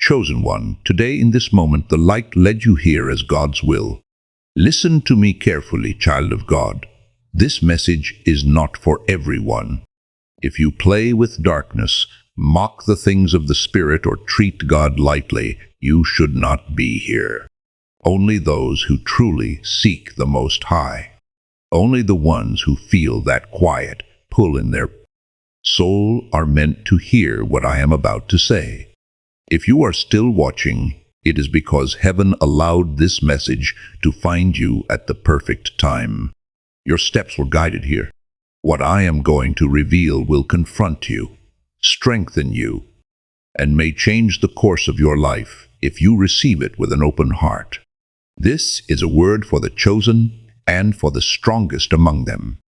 Chosen one, today in this moment the light led you here as God's will. Listen to me carefully, child of God. This message is not for everyone. If you play with darkness, mock the things of the Spirit, or treat God lightly, you should not be here. Only those who truly seek the Most High. Only the ones who feel that quiet pull in their soul are meant to hear what I am about to say. If you are still watching, it is because heaven allowed this message to find you at the perfect time. Your steps were guided here. What I am going to reveal will confront you, strengthen you, and may change the course of your life if you receive it with an open heart. This is a word for the chosen and for the strongest among them.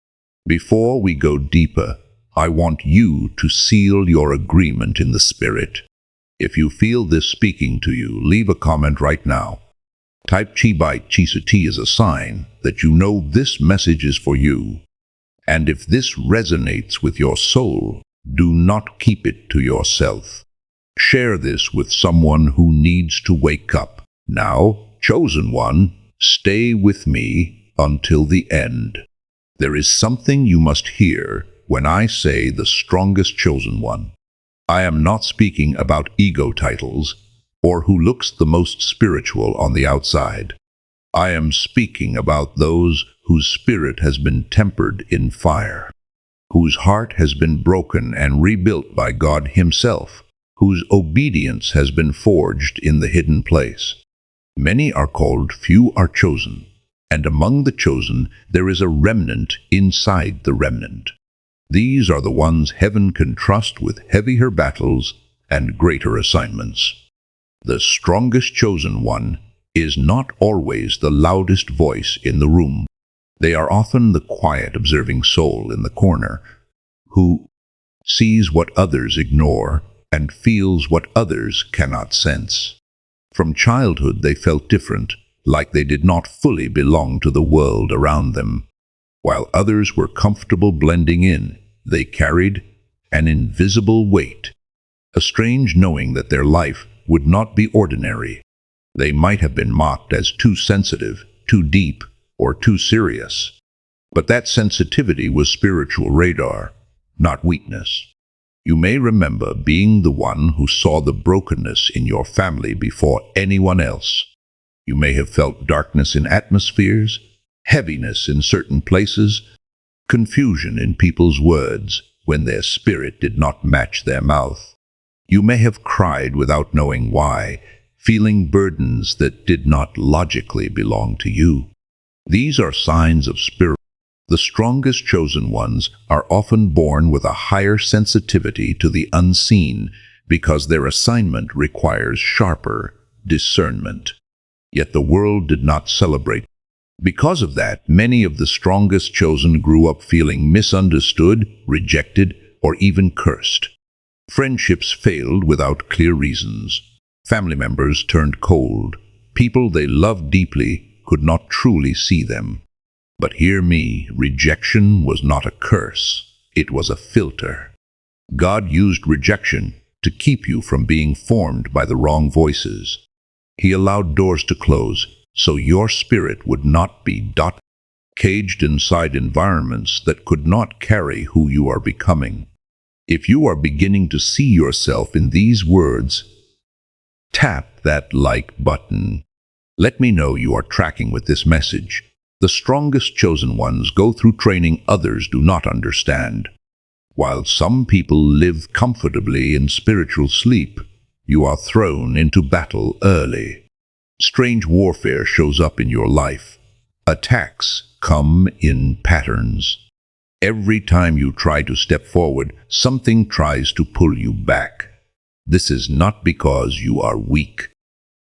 Before we go deeper, I want you to seal your agreement in the Spirit. If you feel this speaking to you, leave a comment right now. Type Chi Chisa T as a sign that you know this message is for you. And if this resonates with your soul, do not keep it to yourself. Share this with someone who needs to wake up. Now, chosen one, stay with me until the end. There is something you must hear when I say the strongest chosen one. I am not speaking about ego titles or who looks the most spiritual on the outside. I am speaking about those whose spirit has been tempered in fire, whose heart has been broken and rebuilt by God Himself, whose obedience has been forged in the hidden place. Many are called, few are chosen, and among the chosen there is a remnant inside the remnant. These are the ones heaven can trust with heavier battles and greater assignments. The strongest chosen one is not always the loudest voice in the room. They are often the quiet, observing soul in the corner, who sees what others ignore and feels what others cannot sense. From childhood they felt different, like they did not fully belong to the world around them. While others were comfortable blending in, they carried an invisible weight, a strange knowing that their life would not be ordinary. They might have been mocked as too sensitive, too deep, or too serious. But that sensitivity was spiritual radar, not weakness. You may remember being the one who saw the brokenness in your family before anyone else. You may have felt darkness in atmospheres, heaviness in certain places, confusion in people's words when their spirit did not match their mouth. You may have cried without knowing why, feeling burdens that did not logically belong to you. These are signs of spirit. The strongest chosen ones are often born with a higher sensitivity to the unseen because their assignment requires sharper discernment. Yet the world did not celebrate. Because of that, many of the strongest chosen grew up feeling misunderstood, rejected, or even cursed. Friendships failed without clear reasons. Family members turned cold. People they loved deeply could not truly see them. But hear me, rejection was not a curse. It was a filter. God used rejection to keep you from being formed by the wrong voices. He allowed doors to close so your spirit would not be caged inside environments that could not carry who you are becoming. If you are beginning to see yourself in these words, tap that like button. Let me know you are tracking with this message. The strongest chosen ones go through training others do not understand. While some people live comfortably in spiritual sleep, you are thrown into battle early. Strange warfare shows up in your life. Attacks come in patterns. Every time you try to step forward, something tries to pull you back. This is not because you are weak.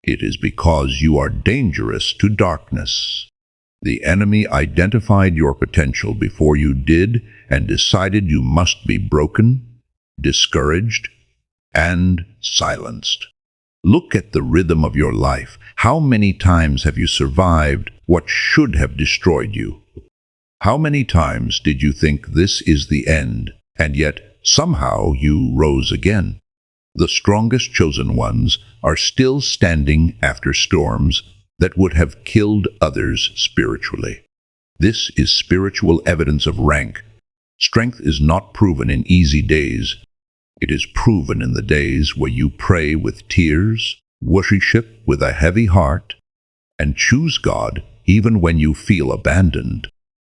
It is because you are dangerous to darkness. The enemy identified your potential before you did and decided you must be broken, discouraged, and silenced. Look at the rhythm of your life. How many times have you survived what should have destroyed you? How many times did you think this is the end, and yet somehow you rose again? The strongest chosen ones are still standing after storms that would have killed others spiritually. This is spiritual evidence of rank. Strength is not proven in easy days. It is proven in the days where you pray with tears, worship with a heavy heart, and choose God even when you feel abandoned.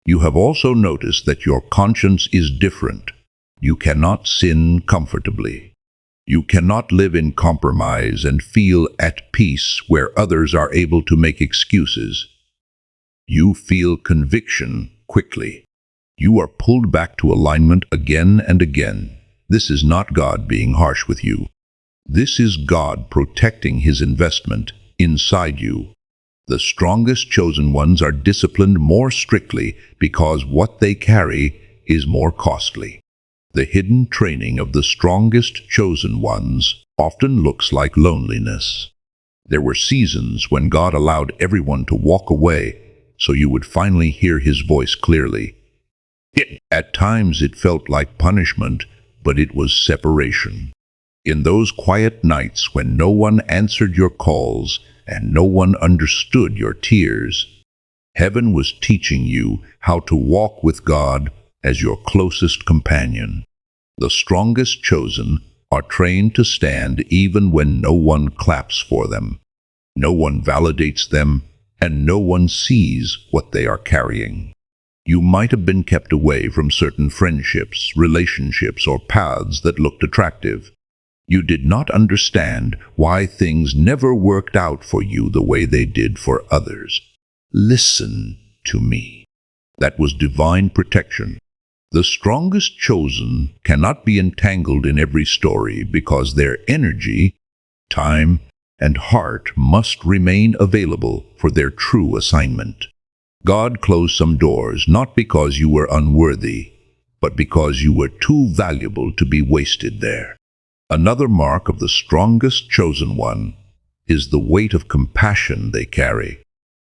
You have also noticed that your conscience is different. You cannot sin comfortably. You cannot live in compromise and feel at peace where others are able to make excuses. You feel conviction quickly. You are pulled back to alignment again and again. This is not God being harsh with you. This is God protecting His investment inside you. The strongest chosen ones are disciplined more strictly because what they carry is more costly. The hidden training of the strongest chosen ones often looks like loneliness. There were seasons when God allowed everyone to walk away so you would finally hear His voice clearly. At times it felt like punishment, but it was separation. In those quiet nights when no one answered your calls and no one understood your tears, heaven was teaching you how to walk with God as your closest companion. The strongest chosen are trained to stand even when no one claps for them, no one validates them, and no one sees what they are carrying. You might have been kept away from certain friendships, relationships, or paths that looked attractive. You did not understand why things never worked out for you the way they did for others. Listen to me. That was divine protection. The strongest chosen cannot be entangled in every story because their energy, time, and heart must remain available for their true assignment. God closed some doors not because you were unworthy, but because you were too valuable to be wasted there. Another mark of the strongest chosen one is the weight of compassion they carry.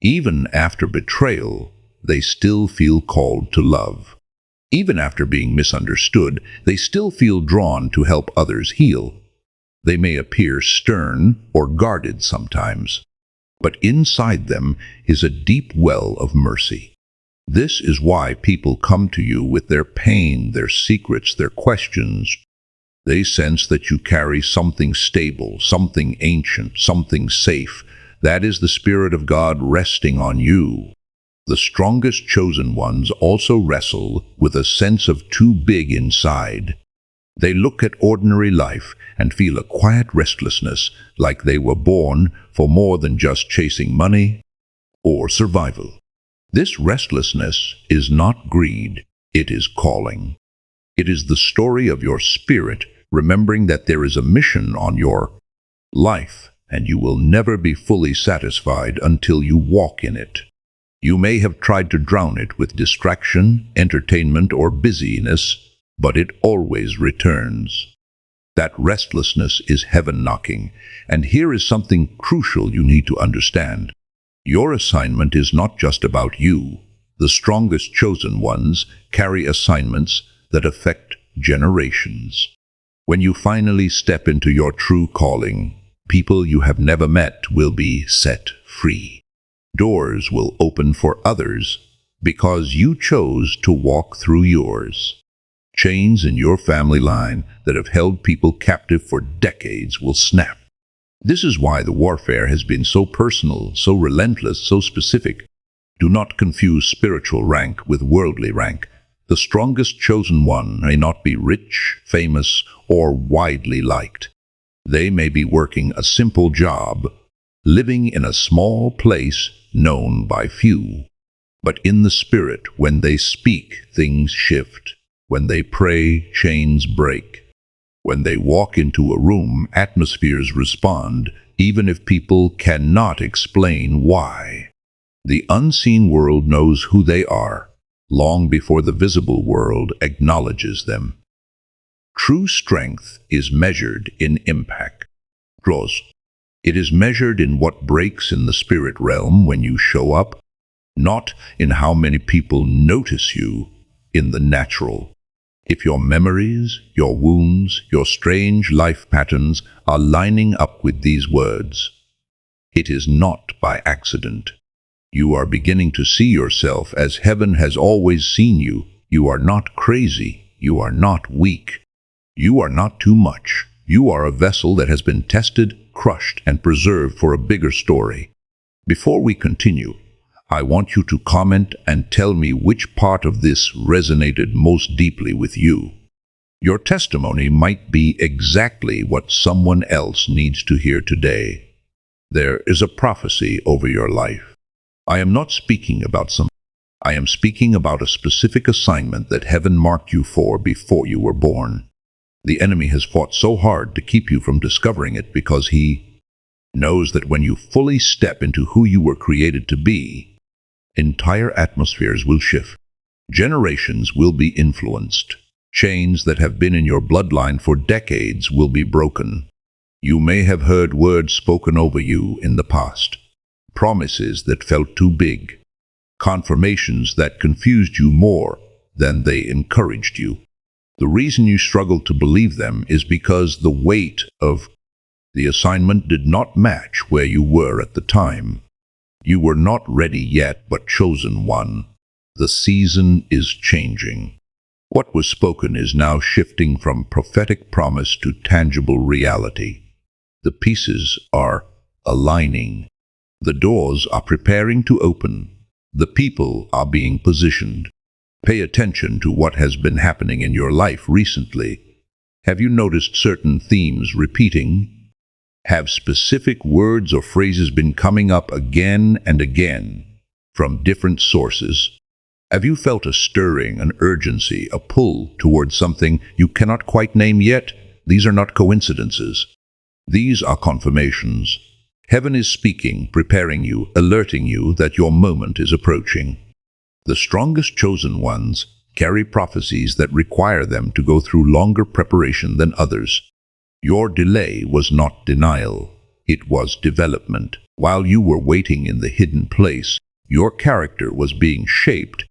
Even after betrayal, they still feel called to love. Even after being misunderstood, they still feel drawn to help others heal. They may appear stern or guarded sometimes, but inside them is a deep well of mercy. This is why people come to you with their pain, their secrets, their questions. They sense that you carry something stable, something ancient, something safe. That is the Spirit of God resting on you. The strongest chosen ones also wrestle with a sense of too big inside. They look at ordinary life and feel a quiet restlessness, like they were born for more than just chasing money or survival. This restlessness is not greed, it is calling. It is the story of your spirit, remembering that there is a mission on your life, and you will never be fully satisfied until you walk in it. You may have tried to drown it with distraction, entertainment, or busyness, but it always returns. That restlessness is heaven knocking, and here is something crucial you need to understand. Your assignment is not just about you. The strongest chosen ones carry assignments that affect generations. When you finally step into your true calling, people you have never met will be set free. Doors will open for others because you chose to walk through yours. Chains in your family line that have held people captive for decades will snap. This is why the warfare has been so personal, so relentless, so specific. Do not confuse spiritual rank with worldly rank. The strongest chosen one may not be rich, famous, or widely liked. They may be working a simple job, living in a small place known by few. But in the Spirit, when they speak, things shift. When they pray, chains break. When they walk into a room, atmospheres respond, even if people cannot explain why. The unseen world knows who they are, long before the visible world acknowledges them. True strength is measured in impact. Gross. It is measured in what breaks in the spirit realm when you show up, not in how many people notice you in the natural. If your memories, your wounds, your strange life patterns are lining up with these words, it is not by accident. You are beginning to see yourself as heaven has always seen you. You are not crazy. You are not weak. You are not too much. You are a vessel that has been tested, crushed, and preserved for a bigger story. Before we continue, I want you to comment and tell me which part of this resonated most deeply with you. Your testimony might be exactly what someone else needs to hear today. There is a prophecy over your life. I am not speaking about some. I am speaking about a specific assignment that heaven marked you for before you were born. The enemy has fought so hard to keep you from discovering it because he knows that when you fully step into who you were created to be, entire atmospheres will shift. Generations will be influenced. Chains that have been in your bloodline for decades will be broken. You may have heard words spoken over you in the past, promises that felt too big, confirmations that confused you more than they encouraged you. The reason you struggled to believe them is because the weight of the assignment did not match where you were at the time. You were not ready yet, but chosen one. The season is changing. What was spoken is now shifting from prophetic promise to tangible reality. The pieces are aligning. The doors are preparing to open. The people are being positioned. Pay attention to what has been happening in your life recently. Have you noticed certain themes repeating? Have specific words or phrases been coming up again and again from different sources? Have you felt a stirring, an urgency, a pull towards something you cannot quite name yet? These are not coincidences. These are confirmations. Heaven is speaking, preparing you, alerting you that your moment is approaching. The strongest chosen ones carry prophecies that require them to go through longer preparation than others. Your delay was not denial, it was development. While you were waiting in the hidden place, your character was being shaped,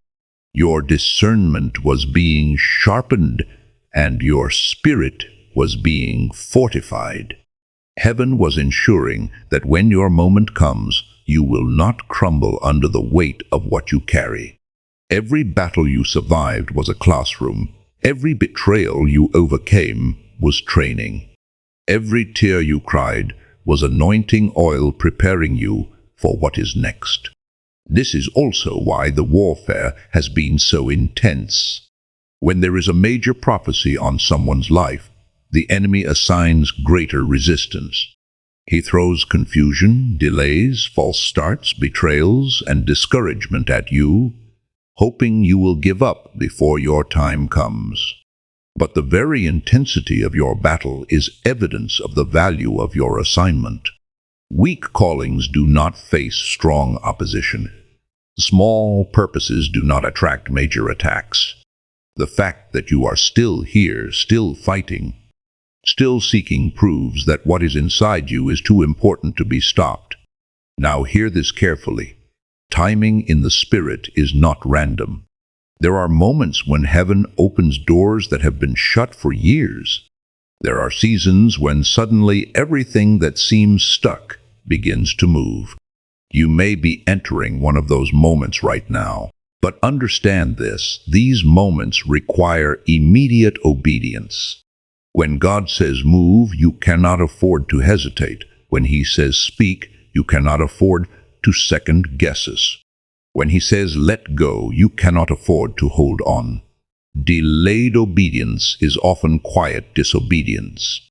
your discernment was being sharpened, and your spirit was being fortified. Heaven was ensuring that when your moment comes, you will not crumble under the weight of what you carry. Every battle you survived was a classroom. Every betrayal you overcame was training. Every tear you cried was anointing oil preparing you for what is next. This is also why the warfare has been so intense. When there is a major prophecy on someone's life, the enemy assigns greater resistance. He throws confusion, delays, false starts, betrayals, and discouragement at you, hoping you will give up before your time comes. But the very intensity of your battle is evidence of the value of your assignment. Weak callings do not face strong opposition. Small purposes do not attract major attacks. The fact that you are still here, still fighting, still seeking proves that what is inside you is too important to be stopped. Now hear this carefully. Timing in the Spirit is not random. There are moments when heaven opens doors that have been shut for years. There are seasons when suddenly everything that seems stuck begins to move. You may be entering one of those moments right now, but understand this: these moments require immediate obedience. When God says move, you cannot afford to hesitate. When He says speak, you cannot afford to second guesses. When He says let go, you cannot afford to hold on. Delayed obedience is often quiet disobedience.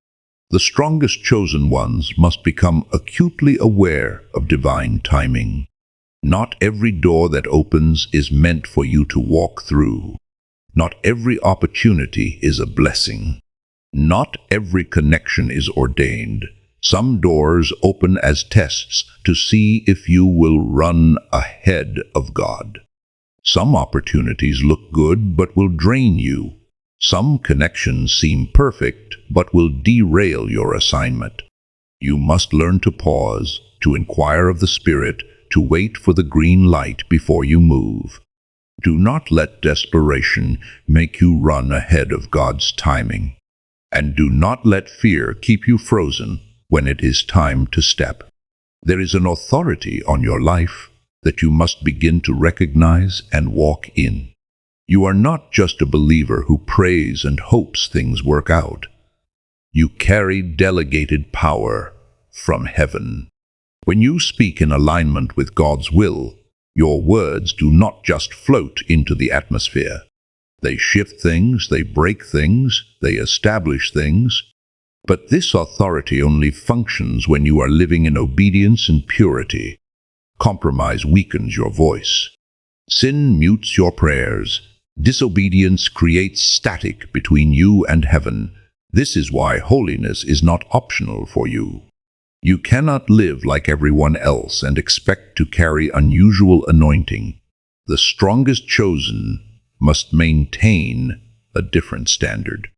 The strongest chosen ones must become acutely aware of divine timing. Not every door that opens is meant for you to walk through. Not every opportunity is a blessing. Not every connection is ordained. Some doors open as tests to see if you will run ahead of God. Some opportunities look good but will drain you. Some connections seem perfect but will derail your assignment. You must learn to pause, to inquire of the Spirit, to wait for the green light before you move. Do not let desperation make you run ahead of God's timing. And do not let fear keep you frozen when it is time to step. There is an authority on your life that you must begin to recognize and walk in. You are not just a believer who prays and hopes things work out. You carry delegated power from heaven. When you speak in alignment with God's will, your words do not just float into the atmosphere. They shift things, they break things, they establish things. But this authority only functions when you are living in obedience and purity. Compromise weakens your voice. Sin mutes your prayers. Disobedience creates static between you and heaven. This is why holiness is not optional for you. You cannot live like everyone else and expect to carry unusual anointing. The strongest chosen must maintain a different standard.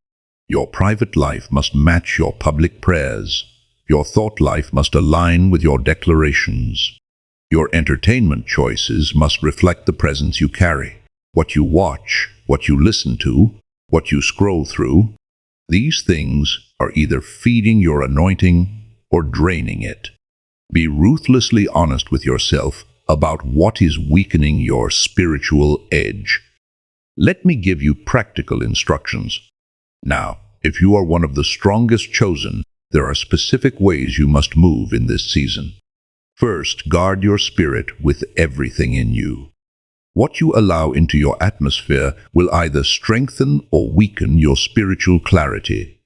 Your private life must match your public prayers. Your thought life must align with your declarations. Your entertainment choices must reflect the presence you carry. What you watch, what you listen to, what you scroll through, these things are either feeding your anointing or draining it. Be ruthlessly honest with yourself about what is weakening your spiritual edge. Let me give you practical instructions. Now, if you are one of the strongest chosen, there are specific ways you must move in this season. First, guard your spirit with everything in you. What you allow into your atmosphere will either strengthen or weaken your spiritual clarity.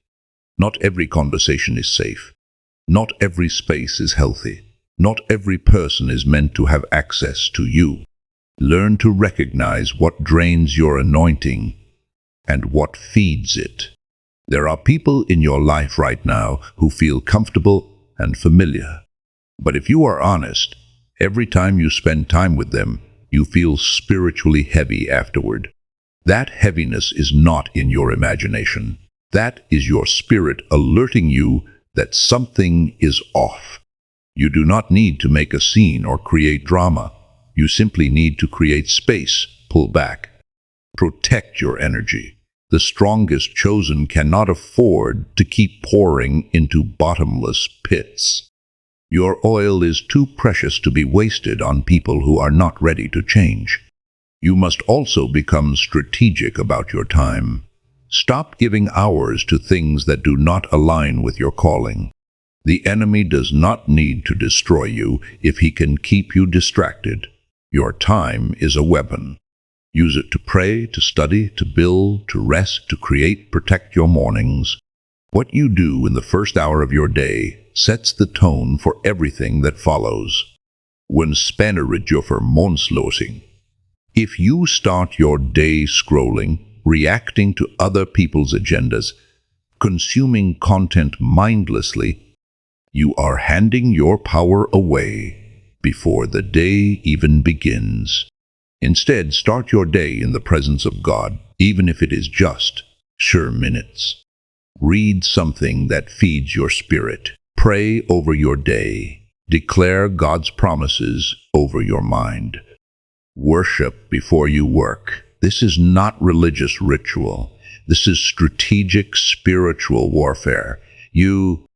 Not every conversation is safe. Not every space is healthy. Not every person is meant to have access to you. Learn to recognize what drains your anointing and what feeds it. There are people in your life right now who feel comfortable and familiar. But if you are honest, every time you spend time with them, you feel spiritually heavy afterward. That heaviness is not in your imagination. That is your spirit alerting you that something is off. You do not need to make a scene or create drama. You simply need to create space, pull back. Protect your energy. The strongest chosen cannot afford to keep pouring into bottomless pits. Your oil is too precious to be wasted on people who are not ready to change. You must also become strategic about your time. Stop giving hours to things that do not align with your calling. The enemy does not need to destroy you if he can keep you distracted. Your time is a weapon. Use it to pray, to study, to build, to rest, to create, protect your mornings. What you do in the first hour of your day sets the tone for everything that follows. When spänner your förmånslösning. If you start your day scrolling, reacting to other people's agendas, consuming content mindlessly, you are handing your power away before the day even begins. Instead, start your day in the presence of God, even if it is just sure minutes. Read something that feeds your spirit. Pray over your day. Declare God's promises over your mind. Worship before you work. This is not religious ritual. This is strategic spiritual warfare. You